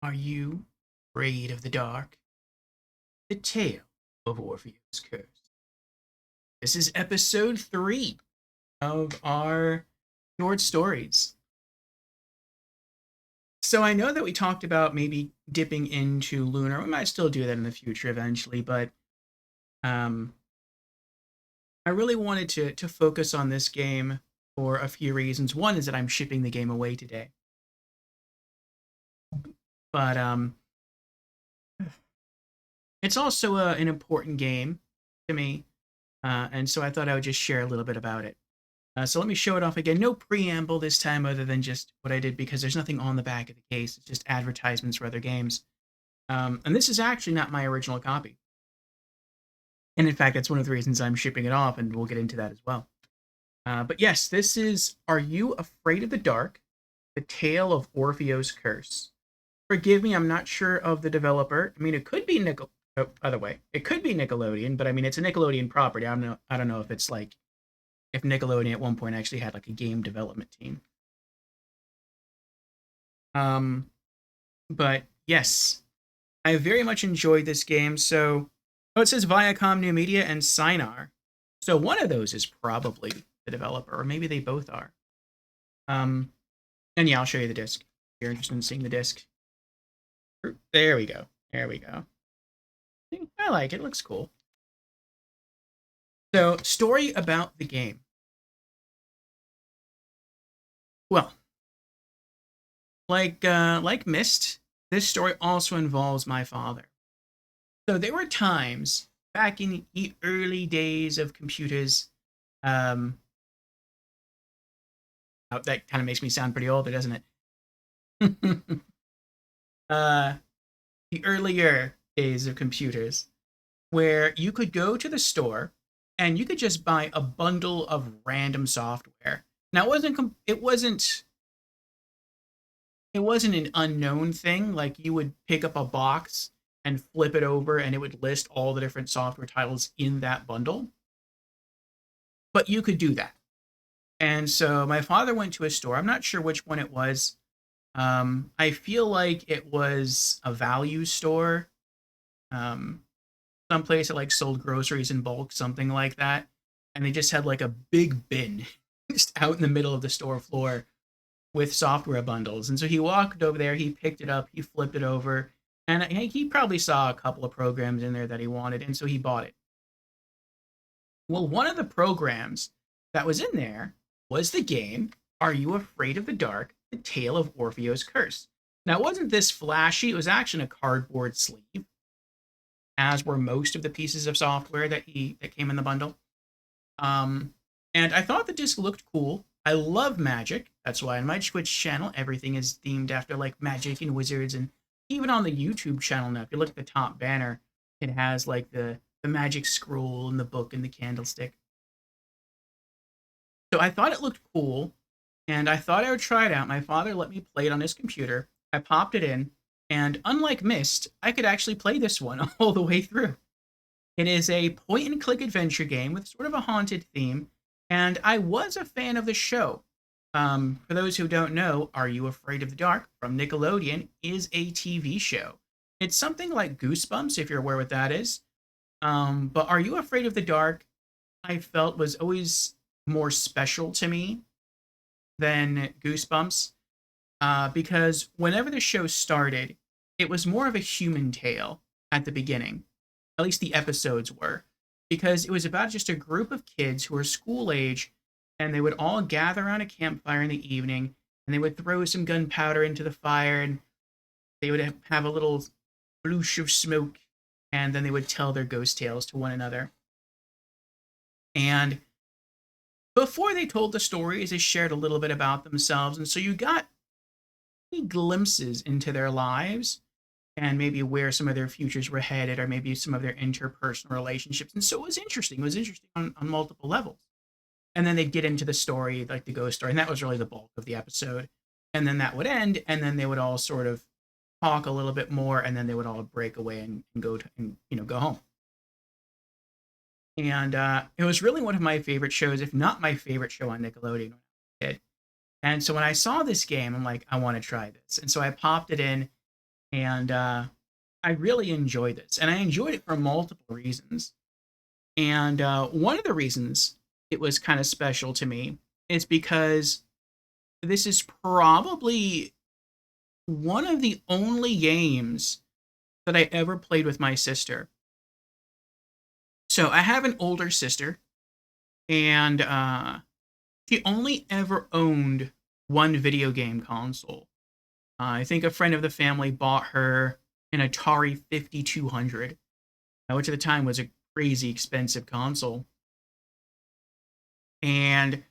Are you afraid of the dark? The Tale of Orpheo's Curse. This is episode 3 of our short stories. So I know that we talked about maybe dipping into Lunar. We might still do that in the future eventually, but um, I really wanted to focus on this game for a few reasons. One is that I'm shipping the game away today, but it's also an important game to me, and so I thought I would just share a little bit about it. So let me show it off again. No preamble this time other than just what I did because there's nothing on the back of the case. It's just advertisements for other games. And this is actually not my original copy. And in fact, that's one of the reasons I'm shipping it off, and we'll get into that as well. But yes, this is Are You Afraid of the Dark? The Tale of Orpheo's Curse. Forgive me, I'm not sure of the developer. I mean, it could be by the way, it could be Nickelodeon, but I mean, it's a Nickelodeon property. I don't know if it's like if Nickelodeon at one point actually had like a game development team. Um, but yes, I very much enjoyed this game. So, oh, it says Viacom New Media and Sinar. So one of those is probably the developer, or maybe they both are. Um, and yeah, I'll show you the disc. If you're interested in seeing the disc. There we go. There we go. I like it. It looks cool. So, story about the game. Well, like Myst, this story also involves my father. So there were times back in the early days of computers. Um, oh, that kind of makes me sound pretty old, doesn't it? uh, the earlier days of computers, where you could go to the store and you could just buy a bundle of random software. Now it wasn't an unknown thing. Like you would pick up a box and flip it over, and it would list all the different software titles in that bundle. But you could do that. And so my father went to a store. I'm not sure which one it was. I feel like it was a value store. Um, some place that like sold groceries in bulk, something like that. And they just had like a big bin just out in the middle of the store floor with software bundles. And so he walked over there, he picked it up, he flipped it over, and he probably saw a couple of programs in there that he wanted, and so he bought it. Well, one of the programs that was in there was the game Are You Afraid of the Dark? The Tale of Orpheo's Curse. Now, it wasn't this flashy, it was actually a cardboard sleeve, as were most of the pieces of software that came in the bundle. Um, and I thought the disc looked cool. I love magic. That's why on my Twitch channel, everything is themed after like magic and wizards. And even on the YouTube channel now, if you look at the top banner, it has like the magic scroll and the book and the candlestick. So I thought it looked cool, and I thought I would try it out. My father let me play it on his computer. I popped it in, and unlike Myst, I could actually play this one all the way through. It is a point and click adventure game with sort of a haunted theme, and I was a fan of the show. For those who don't know, Are You Afraid of the Dark from Nickelodeon is a TV show. It's something like Goosebumps, if you're aware what that is. But Are You Afraid of the Dark, I felt was always more special to me than Goosebumps, because whenever the show started, it was more of a human tale at the beginning. At least the episodes were, because it was about just a group of kids who were school age, and they would all gather around a campfire in the evening, and they would throw some gunpowder into the fire, and they would have a little bloosh of smoke, and then they would tell their ghost tales to one another. And before they told the stories, they shared a little bit about themselves, and so you got glimpses into their lives and maybe where some of their futures were headed, or maybe some of their interpersonal relationships. And so it was interesting. It was interesting on multiple levels. And then they'd get into the story, like the ghost story, and that was really the bulk of the episode. And then that would end, and then they would all sort of talk a little bit more, and then they would all break away and go to and go home. And it was really one of my favorite shows, if not my favorite show on Nickelodeon when I was a kid. And so when I saw this game, I'm like, I want to try this. And so I popped it in, And I really enjoyed this, and I enjoyed it for multiple reasons. And one of the reasons it was kind of special to me is because this is probably one of the only games that I ever played with my sister. So I have an older sister, and she only ever owned one video game console. I think a friend of the family bought her an Atari 5200, which at the time was a crazy expensive console. And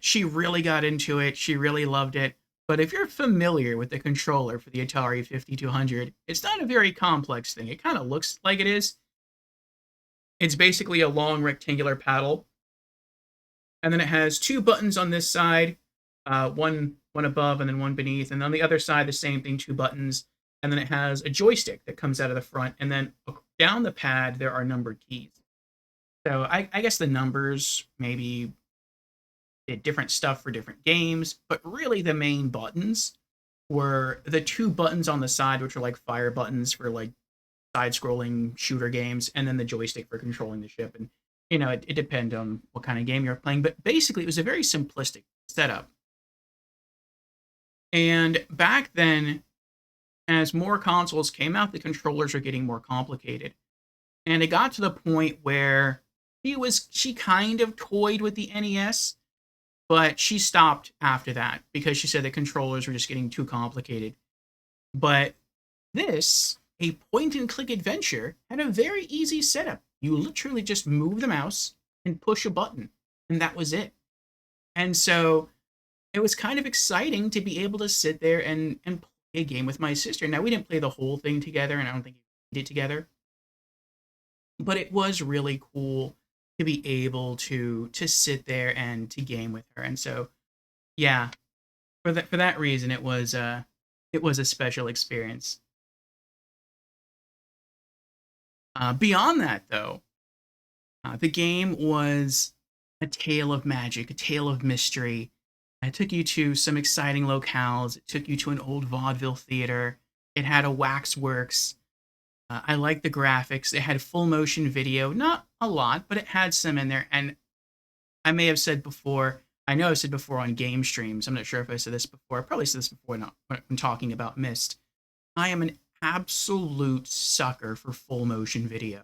she really got into it. She really loved it. But if you're familiar with the controller for the Atari 5200, it's not a very complex thing. It kind of looks like it is. It's basically a long rectangular paddle, and then it has two buttons on this side, one above and then one beneath, and on the other side the same thing, two buttons, and then it has a joystick that comes out of the front, and then down the pad there are numbered keys. So I guess the numbers maybe did different stuff for different games, but really the main buttons were the two buttons on the side, which are like fire buttons for like side-scrolling shooter games, and then the joystick for controlling the ship. And it depended on what kind of game you're playing, but basically it was a very simplistic setup. And back then, as more consoles came out, the controllers were getting more complicated, and it got to the point where she kind of toyed with the NES, but she stopped after that because she said the controllers were just getting too complicated. But this, a point and click adventure, had a very easy setup. You literally just move the mouse and push a button, and that was it. And so it was kind of exciting to be able to sit there and play a game with my sister. Now, we didn't play the whole thing together, and I don't think we did together, but it was really cool to be able to sit there and to game with her. And so, yeah, for that reason, it was a special experience. Beyond that, though, the game was a tale of magic, a tale of mystery. It took you to some exciting locales. It took you to an old vaudeville theater. It had a waxworks. I liked the graphics. It had full motion video, not a lot, but it had some in there. And I may have said before, I know I've said before on game streams. I'm not sure if I said this before. I probably said this before, not when talking about Myst. I am an absolute sucker for full motion video.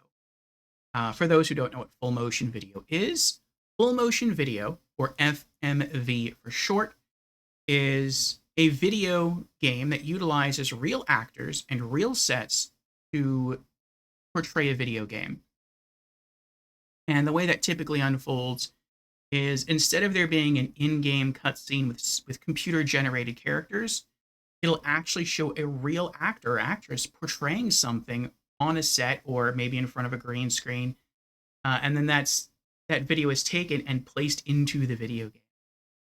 For those who don't know what full motion video is, full motion video, or FMV for short, is a video game that utilizes real actors and real sets to portray a video game. And the way that typically unfolds is, instead of there being an in-game cutscene with computer-generated characters, it'll actually show a real actor or actress portraying something on a set or maybe in front of a green screen, and then that video is taken and placed into the video game,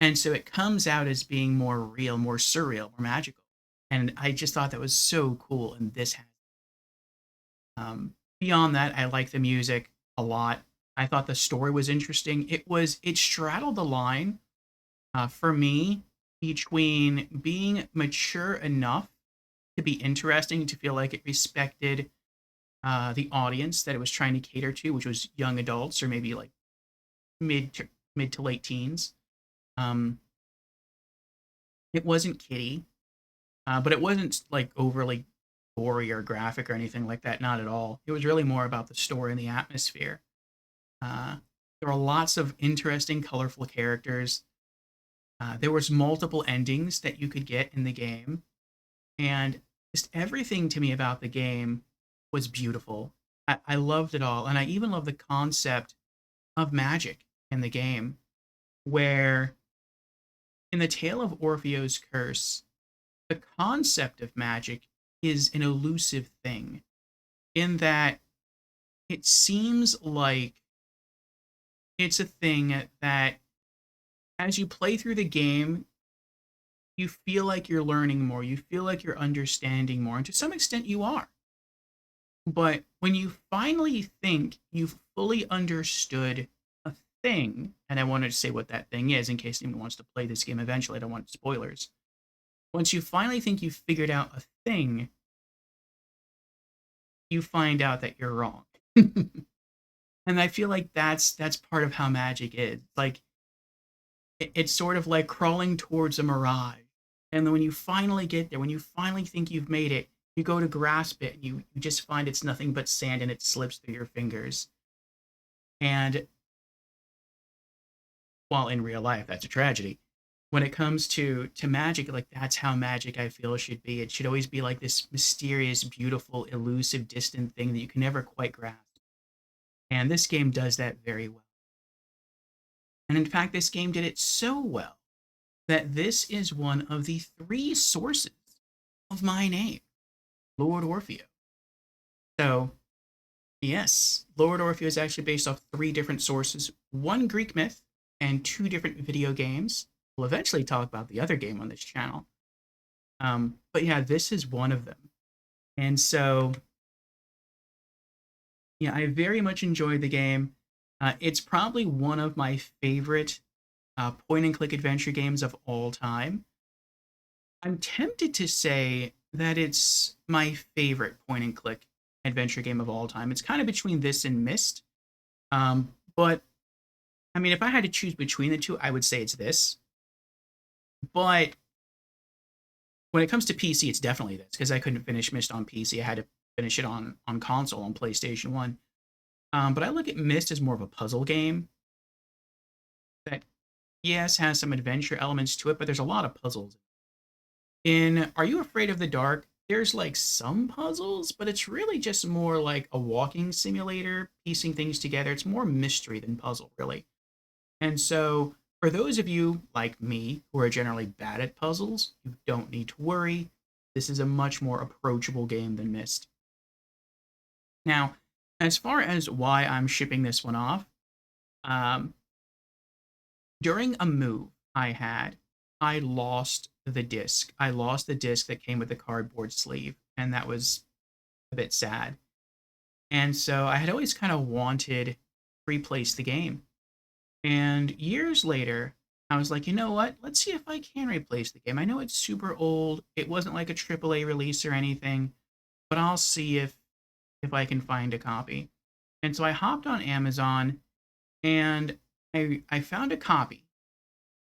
and so it comes out as being more real, more surreal, more magical. And I just thought that was so cool, and this has. Beyond that, I like the music a lot. I thought the story was interesting. It straddled the line, for me, between being mature enough to be interesting, to feel like it respected the audience that it was trying to cater to, which was young adults or maybe like mid to late teens. Um, it wasn't kiddie, but it wasn't like overly gory or graphic or anything like that. Not at all. It was really more about the story and the atmosphere. Uh, there were lots of interesting, colorful characters. There was multiple endings that you could get in the game, and just everything to me about the game was beautiful. I loved it all, and I even love the concept of magic in the game, where in the tale of Orpheo's curse, the concept of magic is an elusive thing, in that it seems like it's a thing that, as you play through the game, you feel like you're learning more, you feel like you're understanding more, and to some extent you are. But when you finally think you've fully understood a thing, and I wanted to say what that thing is in case anyone wants to play this game eventually, I don't want spoilers. Once you finally think you've figured out a thing, you find out that you're wrong. And I feel like that's part of how magic is. Like it's sort of like crawling towards a mirage. And then when you finally get there, when you finally think you've made it, you go to grasp it and you just find it's nothing but sand and it slips through your fingers. And while in real life, that's a tragedy. When it comes to magic, like that's how magic I feel should be. It should always be like this mysterious, beautiful, elusive, distant thing that you can never quite grasp. And this game does that very well. And in fact, this game did it so well that this is one of the three sources of my name, Lord Orpheo. So, yes, Lord Orpheo is actually based off three different sources, one Greek myth and two different video games. We'll eventually talk about the other game on this channel. But yeah, this is one of them. And so, yeah, I very much enjoyed the game. It's probably one of my favorite point and click adventure games of all time. I'm tempted to say that it's my favorite point and click adventure game of all time. It's kind of between this and Myst. But I mean, if I had to choose between the two, I would say it's this. But when it comes to PC, it's definitely this because I couldn't finish Myst on PC. I had to finish it on console on PlayStation 1. But I look at Myst as more of a puzzle game that, yes, has some adventure elements to it, but there's a lot of puzzles. In Are You Afraid of the Dark, there's like some puzzles, but it's really just more like a walking simulator, piecing things together. It's more mystery than puzzle, really. And so, for those of you like me who are generally bad at puzzles, you don't need to worry. This is a much more approachable game than Myst. Now, as far as why I'm shipping this one off, um, during a move I had, I lost the disc. I lost the disc that came with the cardboard sleeve, and that was a bit sad. And so I had always kind of wanted to replace the game. And years later, I was like, you know what? Let's see if I can replace the game. I know it's super old. It wasn't like a AAA release or anything, but I'll see if I can find a copy. And so I hopped on Amazon and I found a copy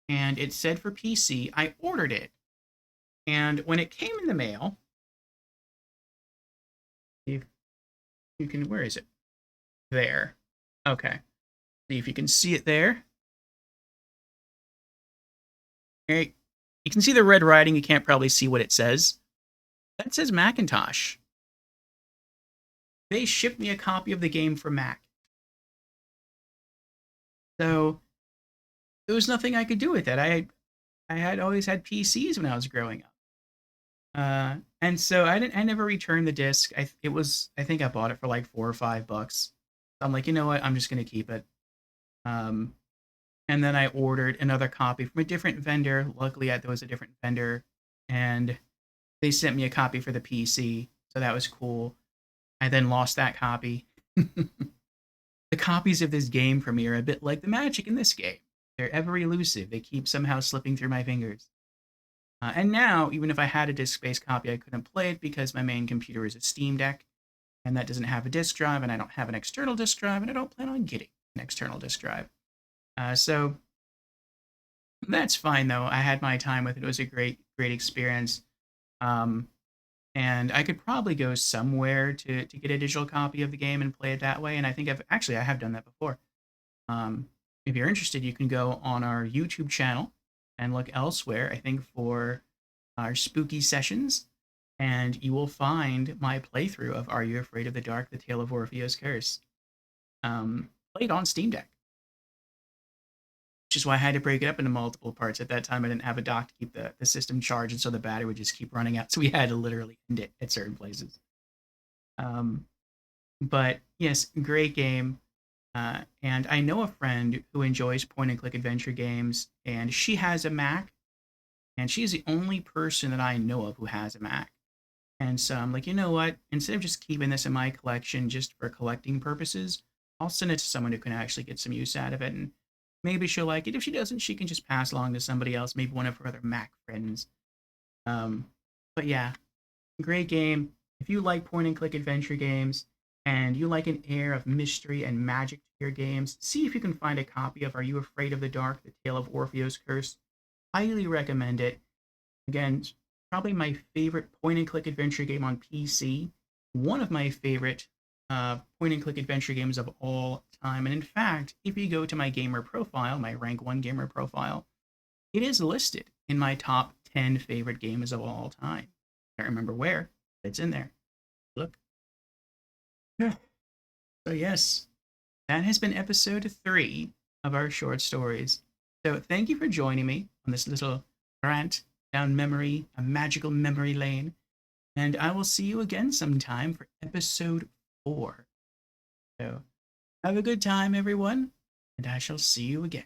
and it said for PC. I ordered it. And when it came in the mail, you can, where is it? There. Okay. See if you can see it there. Right. You can see the red writing. You can't probably see what it says. That says Macintosh. They shipped me a copy of the game for Mac. So there was nothing I could do with it. I had always had PCs when I was growing up. And so I never returned the disc. I think I bought it for like $4 or $5. So I'm like, you know what? I'm just gonna keep it. Um, and then I ordered another copy from a different vendor. Luckily, there was a different vendor, and they sent me a copy for the PC, so that was cool. I then lost that copy. The copies of this game for me are a bit like the magic in this game. They're ever elusive. They keep somehow slipping through my fingers. And now, even if I had a disc-based copy, I couldn't play it because my main computer is a Steam Deck, and that doesn't have a disk drive, and I don't have an external disk drive, and I don't plan on getting an external disk drive. So that's fine, though. I had my time with it. It was a great experience. And I could probably go somewhere to get a digital copy of the game and play it that way. And I think I have done that before. If you're interested, you can go on our YouTube channel and look elsewhere, I think, for our spooky sessions. And you will find my playthrough of Are You Afraid of the Dark? The Tale of Orpheo's Curse. Played on Steam Deck. Which is why I had to break it up into multiple parts. At that time, I didn't have a dock to keep the system charged, and so the battery would just keep running out. So we had to literally end it at certain places. But yes, great game. And I know a friend who enjoys point-and-click adventure games, and she has a Mac, and she's the only person that I know of who has a Mac. And so I'm like, you know what? Instead of just keeping this in my collection just for collecting purposes, I'll send it to someone who can actually get some use out of it, and maybe she'll like it. If she doesn't, she can just pass along to somebody else, maybe one of her other Mac friends. But yeah, Great game. If you like point and click adventure games and you like an air of mystery and magic to your games, see if you can find a copy of Are You Afraid of the Dark? The Tale of Orpheo's Curse. Highly recommend it. Again, probably my favorite point and click adventure game on PC. One of my favorite point and click adventure games of all time. And in fact, if you go to my gamer profile, my rank 1 gamer profile, it is listed in my top 10 favorite games of all time. I don't remember where, but it's in there. Look. So, yes, that has been episode 3 of our short stories. So, thank you for joining me on this little rant down a magical memory lane. And I will see you again sometime for episode 4. So, have a good time, everyone, and I shall see you again.